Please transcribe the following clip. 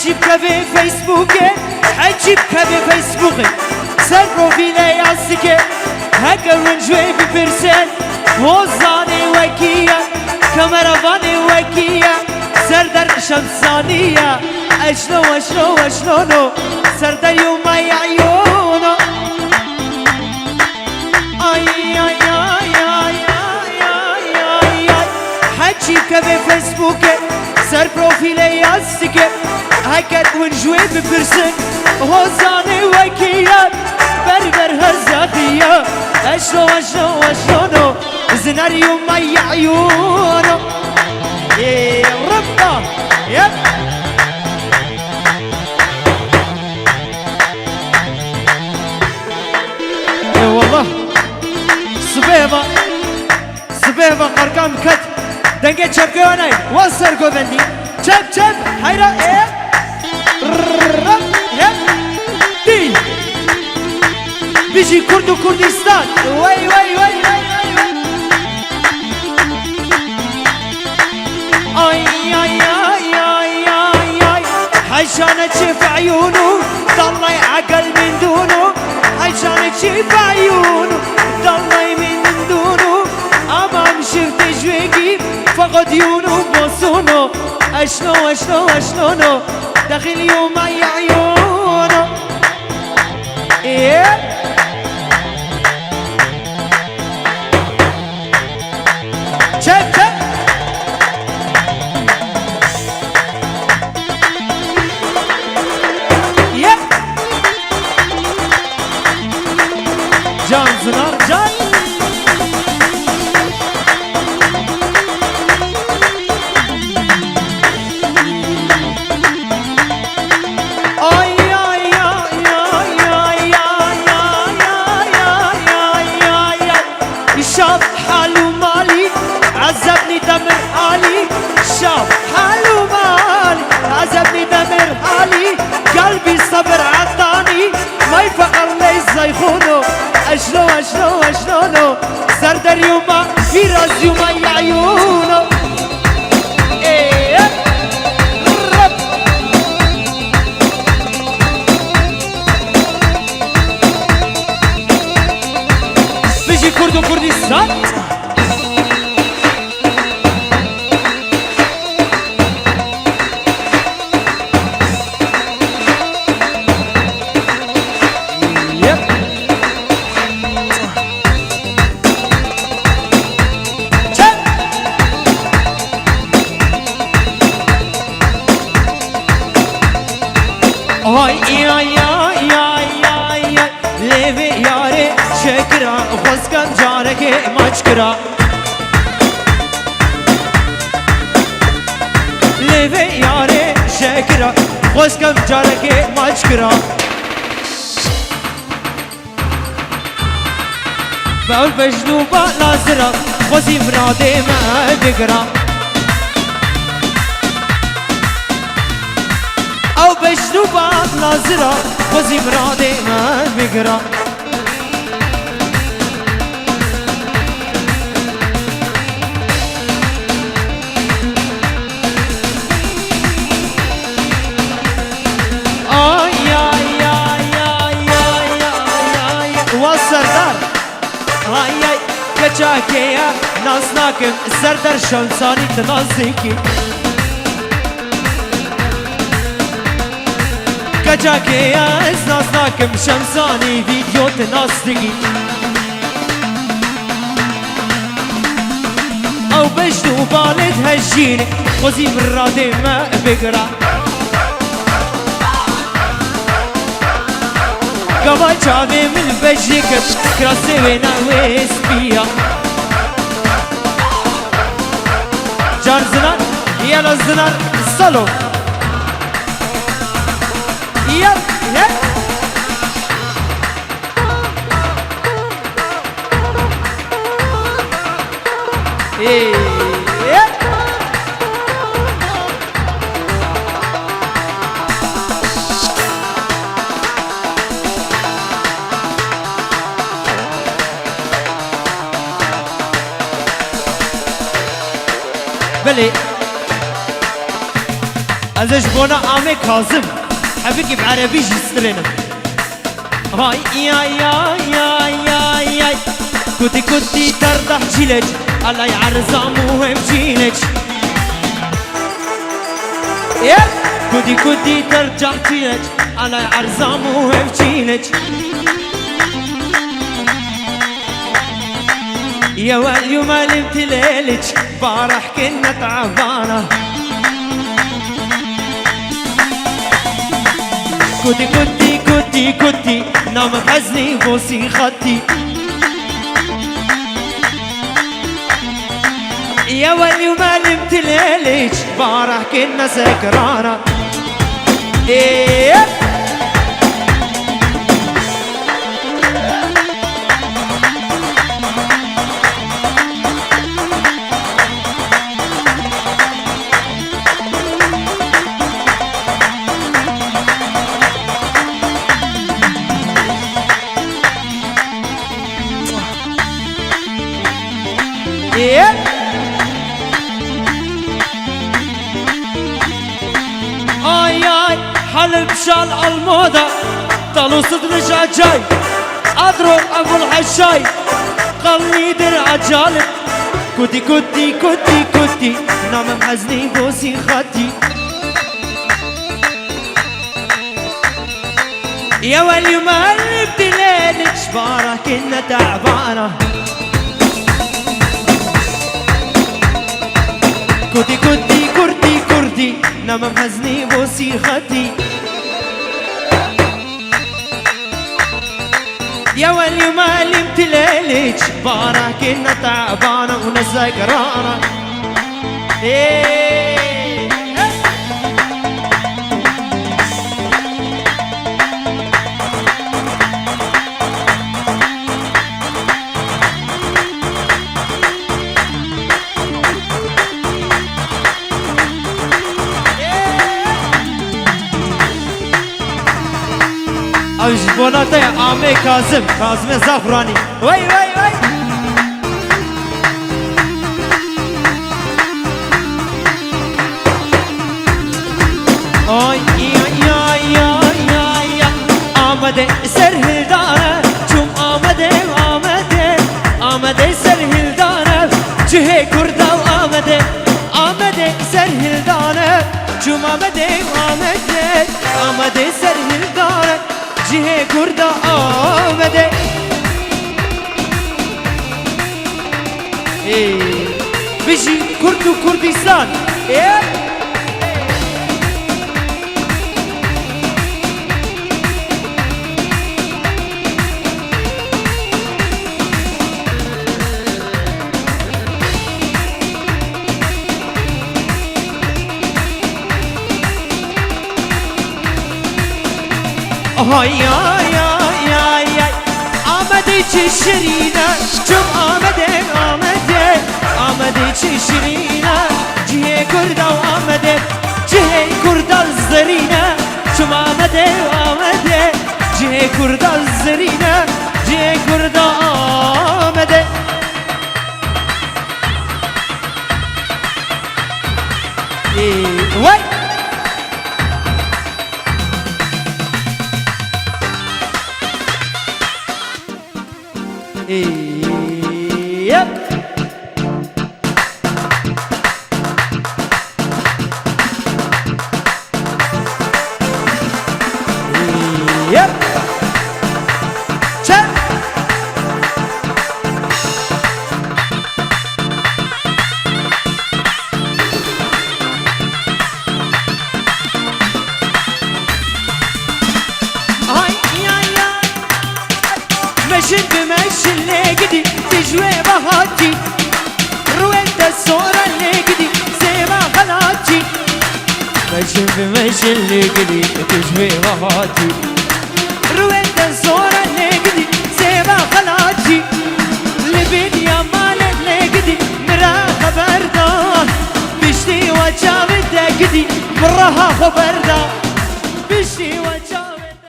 حجيب كافي فيسبوكي حجيب كافي فيسبوكي سر بروفيلي ياسكي هكا ونجوي ببرسن وزاني وكيا كاميرافاني وكيا سردر شمسانية اشلو اشلو اشلونو سردر يوم عيونو اي اي اي اي اي اي اي حجيب كافي فيسبوكي سر بروفيلي ياسكي هكا ونجوي ببرسن وزاني وكيا بربر هزاقية اشلو اشلو اشلونو زناريو مي عيونو يا ربا يب اي والله سبيبا سبيبا قرقام كت دنگه چپکیانه وصر گوبندی چپ چپ حیرا ايه رب يب دي بيجي كرد وكردستان وي وي وي اي اي اي اي اي اي حيشانة شف عيونه ضل عقل من دونه حيشانة شف عيونه ضل من دونه امام شفت جويقي فقد يونه بوصونه اشلو اشلو اشلونو داخل يوم اي عيونه ايه check check yep Can Zınar Can ay ay ay ay ay ay ay ay şaf halu mali عذبني دمر حالي شاف حالو مالي عذبني دمر حالي قلبي صبر عطاني ما يفقر لي زيخونو اشلو اشلو اشلونو سردر يوما في راس يوما يعيونو ايه رب بيجي كردو كردستان ay ay ay ay ay levi yare şekra khoskan jareke maçkra levi yare şekra khoskan jareke maçkra baul bejnuba lazra khosi mrade ma bigra او بشنوبا ناظرة خوزي مرادي ما بقرا آي آي آي آي آي آي والسردار آي آي كچاكيا ناس ناكم سردار شمساني تنازيكي كجاكي يا اسناس ناكم شمساني فيديو تناصدقي او بجدو بالد هجيني خوزي مرادي ما بقرا قبا جابي من بجيك كراسي وينا ويسبيا جان زنار يلا زنار صلو يب يب ايه بلي ازش بونا عامي كاظم حبيبي بعربي جسترنا هاي ياي كنتي ترضح جيلك الله يعرض مهم جيلك كنتي ترجع جيلك الله يعرض مهم جيلك يا واليوم علمت ليلك بارح كنا تعبانة كنتي نام بحزني بوسي خطي يا واليوم علمت ليلك بارح كنا سكرانة آي حلب شال الموضة طلو صدر جاي أضرب أبو الحشاي قلني درع جالب كنتي نام محزني بوسي خطي يا ولي ما قلبت ليلك شبارة كنا تعبانة كردي نام محزني بوسي خطي يا ولي ما قلبت ليلك شبارة كنا تعبانة ونسكرانة أجبوناتي عامي كاظم زغراني وي آمده سر هلدانه چوم آمده سر هلدانه جهه کرده و آمده سر هلدانه چوم آمده سر هلدانه جهه کرده آمده بجی کرد و کردستان هاي آمده چه شرینه چون آمده چه شرینه جهه کرده و جهه کرده زرینه چون آمده جهه کرده زرینه جهه کرده آمده وای Yep. Check. مشل بمشل لقدي تجوي بهاتي رويت الصورة لقدي سيما خلاتي مشل بمشل لقدي تجوي بهاتي رويت الصورة لقدي سيما خلاتي لبين يا مالك لقدي مرا خبردار بشتي وجابت لقدي مرها خبردار بشتي